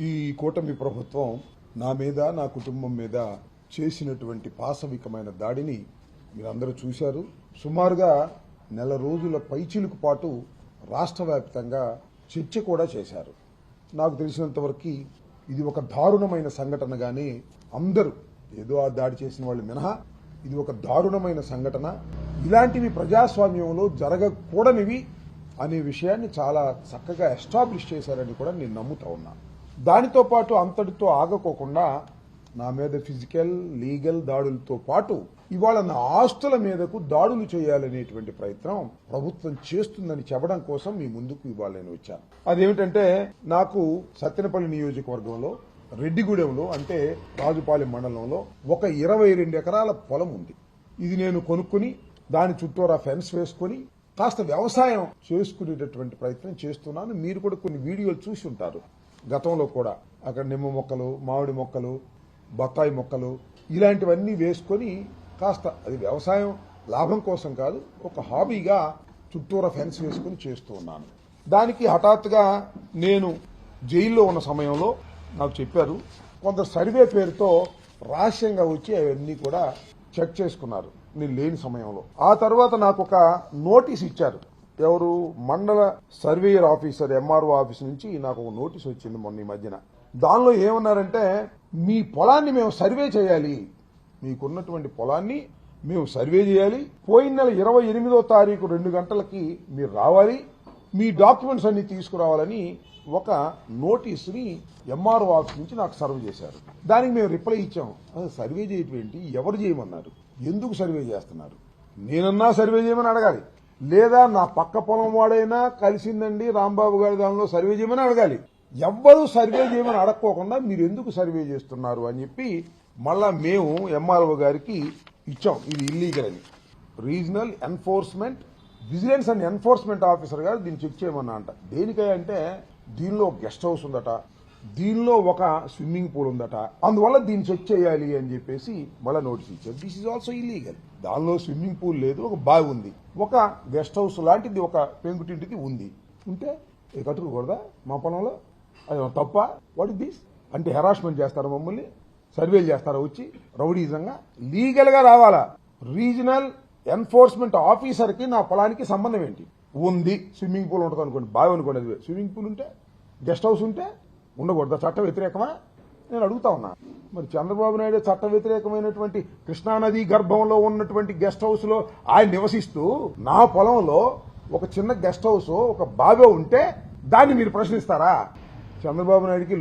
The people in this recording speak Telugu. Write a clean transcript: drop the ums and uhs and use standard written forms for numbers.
ఈ కూటమి ప్రభుత్వం నా మీద నా కుటుంబం మీద చేసినటువంటి పాశవికమైన దాడిని మీరందరూ చూశారు. సుమారుగా నెల రోజుల పైచిలుకు పాటు రాష్ట్ర వ్యాప్తంగా చర్చ కూడా చేశారు. నాకు తెలిసినంతవరకు ఇది ఒక దారుణమైన సంఘటనగానే అందరూ, ఏదో ఆ దాడి చేసిన వాళ్ళు మినహా, ఇది ఒక దారుణమైన సంఘటన, ఇలాంటివి ప్రజాస్వామ్యంలో జరగకూడనివి అనే విషయాన్ని చాలా చక్కగా ఎస్టాబ్లిష్ చేశారని కూడా నేను నమ్ముతా ఉన్నా. దానితో పాటు అంతటితో ఆగకోకుండా నా మీద ఫిజికల్, లీగల్ దాడులతో పాటు ఇవాళ నా ఆస్తుల మీదకు దాడులు చేయాలనేటువంటి ప్రయత్నం ప్రభుత్వం చేస్తుందని చెప్పడం కోసం మీ ముందుకు ఇవాళ నేను వచ్చాను. అదేమిటంటే, నాకు సత్తెనపల్లి నియోజకవర్గంలో రెడ్డిగూడెంలో, అంటే రాజుపాలెం మండలంలో ఒక 22 ఎకరాల పొలం ఉంది. ఇది నేను కొనుక్కుని దాని చుట్టూరా ఫెన్స్ వేసుకుని కాస్త వ్యవసాయం చేసుకునేటటువంటి ప్రయత్నం చేస్తున్నాను. మీరు కూడా కొన్ని వీడియోలు చూసి ఉంటారు. గతంలో కూడా అక్కడ నిమ్మ మొక్కలు, మామిడి మొక్కలు, బత్తాయి మొక్కలు ఇలాంటివన్నీ వేసుకొని కాస్త, అది వ్యవసాయం లాభం కోసం కాదు, ఒక హాబీగా చుట్టూరా ఫెన్స్ వేసుకుని చేస్తూ ఉన్నాను. దానికి హఠాత్తుగా నేను జైల్లో ఉన్న సమయంలో నాకు చెప్పారు, కొంత సర్వే పేరుతో రహస్యంగా వచ్చి అవన్నీ కూడా చెక్ చేసుకున్నారు నేను లేని సమయంలో. ఆ తర్వాత నాకు ఒక నోటీస్ ఇచ్చారు. ఎవరు? మండల సర్వేయర్ ఆఫీసర్, ఎంఆర్ఓ ఆఫీస్ నుంచి నాకు ఒక నోటీస్ వచ్చింది మొన్న ఈ మధ్యన. దానిలో ఏమన్నారంటే, మీ పొలాన్ని మేము సర్వే చేయాలి, మీకున్నటువంటి పొలాన్ని మేము సర్వే చేయాలి, పోయిన నెల 28వ తారీఖు 2 గంటలకి మీరు రావాలి, మీ డాక్యుమెంట్స్ అన్ని తీసుకురావాలని ఒక నోటీసుని ఎంఆర్ఓ ఆఫీస్ నుంచి నాకు సర్వ్ చేశారు. దానికి మేము రిప్లై ఇచ్చాం. సర్వే చేయటం ఏంటి, ఎవరు చేయమన్నారు, ఎందుకు సర్వే చేస్తున్నారు, నేనన్నా సర్వే చేయమని అడగాలి, లేదా నా పక్క పొలం వాడైనా కలిసిందండి రాంబాబు గారి దానిలో సర్వే చేయమని అడగాలి. ఎవ్వరూ సర్వే చేయమని అడగకోకుండా మీరు ఎందుకు సర్వే చేస్తున్నారు అని చెప్పి మళ్ళా మేము ఎంఆర్ఓ గారికి ఇచ్చాం. ఇది ఇల్లీగల్ అని. Regional enforcement, vigilance and enforcement officer గారు దీన్ని చెక్ చేయమన్నా అంట. దేనికంటే, దీనిలో ఒక గెస్ట్ హౌస్ ఉందట, దీనిలో ఒక స్విమ్మింగ్ పూల్ ఉందట, అందువల్ల దీన్ని చెక్ చేయాలి అని చెప్పేసి మళ్ళీ నోటీస్ ఇచ్చారు. This is also illegal. దానిలో స్విమ్మింగ్ పూల్ లేదు, ఒక బావి ఉంది, ఒక గెస్ట్ హౌస్ లాంటిది ఒక పెంకుటింటిది ఉంది. ఉంటే కట్టుకోకూడదా మా పొలంలో? అది తప్ప? What is this? అంటే హెరాస్మెంట్ చేస్తారా మమ్మల్ని? సర్వేలు చేస్తారా వచ్చి రౌడీజంగా? లీగల్ గా రావాలా. రీజనల్ ఎన్ఫోర్స్మెంట్ ఆఫీసర్ కి నా పొలానికి సంబంధం ఏంటి? ఉంది, స్విమ్మింగ్ పూల్ ఉంటుంది అనుకోండి, బావి అనుకోండి, అది స్విమ్మింగ్ పూల్ ఉంటే, గెస్ట్ హౌస్ ఉంటే ఉండకూడదా? చట్ట వ్యతిరేకమా? నేను అడుగుతా ఉన్నా. మరి చంద్రబాబు నాయుడు చట్ట వ్యతిరేకమైనటువంటి కృష్ణానది గర్భంలో ఉన్నటువంటి గెస్ట్ హౌస్ లో ఆయన నివసిస్తూ, నా పొలంలో ఒక చిన్న గెస్ట్ హౌస్, ఒక బావి ఉంటే దాన్ని మీరు ప్రశ్నిస్తారా? చంద్రబాబు నాయుడికి